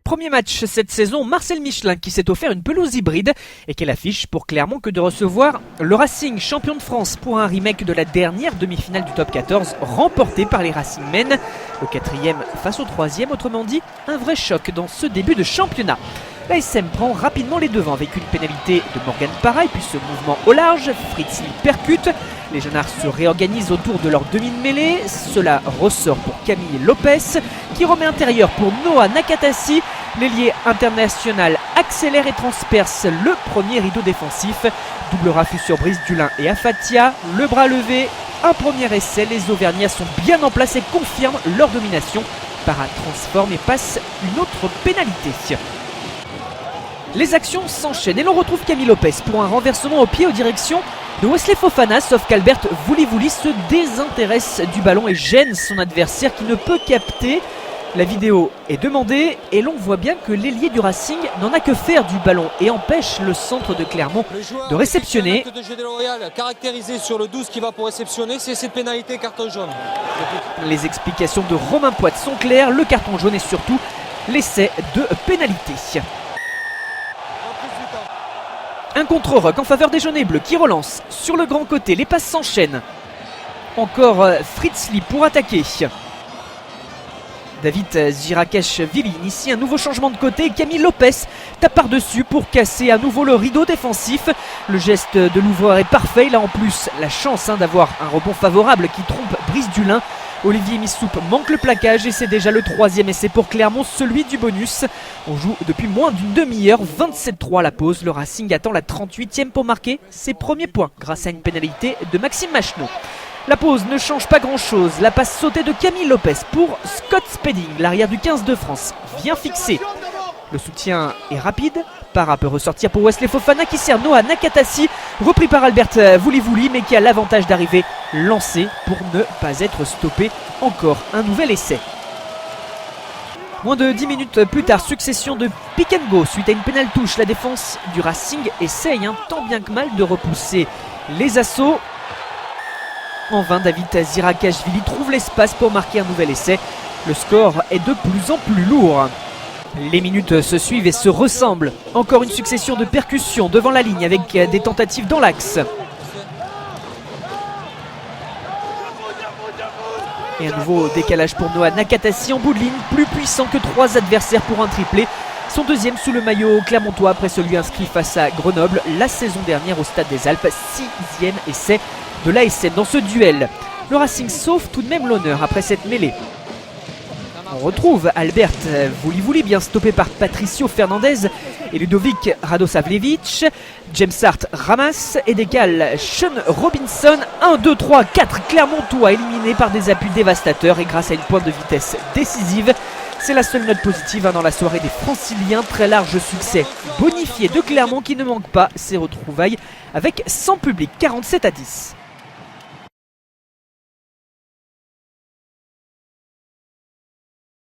Premier match cette saison, Marcel Michelin qui s'est offert une pelouse hybride et quelle affiche pour Clermont que de recevoir le Racing champion de France pour un remake de la dernière demi-finale du top 14 remportée par les Racingmen. Le quatrième face au troisième, autrement dit un vrai choc dans ce début de championnat. L'ASM prend rapidement les devants avec une pénalité de Morgan Parra et puis ce mouvement au large, Fritz Lee percute. Les Jeunards se réorganisent autour de leur demi de mêlée. Cela ressort pour Camille Lopez qui remet intérieur pour Noah Nakatasi. L'ailier international accélère et transperce le premier rideau défensif. Double raffut sur Brice Dulin et Afatia. Le bras levé, un premier essai. Les Auvergnats sont bien en place et confirment leur domination. Parra transforme et passe une autre pénalité. Les actions s'enchaînent et l'on retrouve Camille Lopez pour un renversement au pied aux directions de Wesley Fofana, sauf qu'Albert Vouli se désintéresse du ballon et gêne son adversaire qui ne peut capter. La vidéo est demandée et l'on voit bien que l'ailier du Racing n'en a que faire du ballon et empêche le centre de Clermont de réceptionner. Le jeu de L'Oréal caractérisé sur le 12 qui va pour réceptionner, c'est cette pénalité carton jaune. Les explications de Romain Poit sont claires, le carton jaune et surtout l'essai de pénalité. Un contre-rock en faveur des jaunes et bleus qui relance sur le grand côté, les passes s'enchaînent. Encore Fritz Lee pour attaquer. David Zirakashvili initie un nouveau changement de côté. Camille Lopez tape par-dessus pour casser à nouveau le rideau défensif. Le geste de l'ouvreur est parfait. Il a en plus la chance d'avoir un rebond favorable qui trompe Brice Dulin. Olivier Missoup manque le plaquage et c'est déjà le troisième essai pour Clermont, celui du bonus. On joue depuis moins d'une demi-heure, 27-3 à la pause. Le Racing attend la 38e pour marquer ses premiers points grâce à une pénalité de Maxime Machenaud. La pause ne change pas grand-chose. La passe sautée de Camille Lopez pour Scott Spedding, l'arrière du 15 de France, vient fixer. Le soutien est rapide. Parra peut ressortir pour Wesley Fofana qui sert Noah Nakatasi, repris par Albert Vouli mais qui a l'avantage d'arriver lancé pour ne pas être stoppé. Encore un nouvel essai. Moins de 10 minutes plus tard, succession de pick and go suite à une pénale touche. La défense du Racing essaye tant bien que mal de repousser les assauts. En vain, David Zirakashvili trouve l'espace pour marquer un nouvel essai. Le score est de plus en plus lourd. Les minutes se suivent et se ressemblent. Encore une succession de percussions devant la ligne avec des tentatives dans l'axe. Et un nouveau décalage pour Noah Nakatasi en bout de ligne, plus puissant que 3 adversaires pour un triplé. Son deuxième sous le maillot clermontois après celui inscrit face à Grenoble la saison dernière au Stade des Alpes. 6e essai de l'ASM dans ce duel. Le Racing sauve tout de même l'honneur après cette mêlée. On retrouve Albert Vouli bien stoppé par Patricio Fernandez et Ludovic Radosavljevic. James Hart ramasse et décale Sean Robinson. 1, 2, 3, 4. Clermontois éliminé par des appuis dévastateurs et grâce à une pointe de vitesse décisive. C'est la seule note positive dans la soirée des Franciliens. Très large succès bonifié de Clermont qui ne manque pas ses retrouvailles avec 100 publics, 47-10.